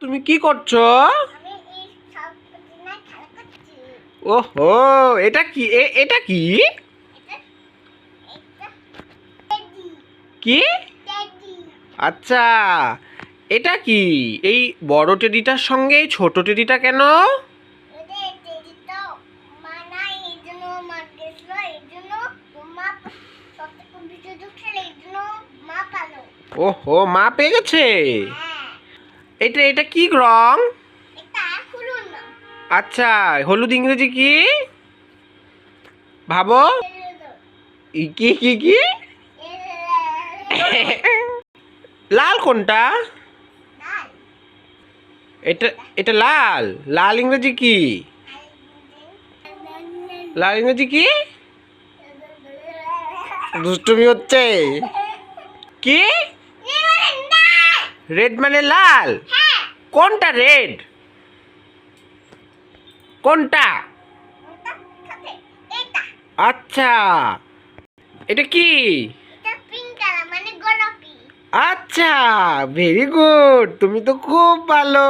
তুমি কি করছো? ওহো, এটা কি? এটা কি? কি? আচ্ছা, এটা কি? এই বড় টেডিটার সঙ্গে এই ছোট টেডিটা কেন? ওহো, মা পেয়ে গেছে। এটা এটা কি রং? আচ্ছা, হলুদ ইংরেজি কি? ভাবো। কি কি কি? লাল কোনটা? এটা এটা লাল। লাল ইংরেজি কি? লাল ইংরেজি কি? দুষ্টুমি হচ্ছে। কি? রেড মানে লাল? কোনটা রেড? কোনটা? আচ্ছা, এটা কি? আচ্ছা, ভেরি গুড, তুমি তো খুব ভালো।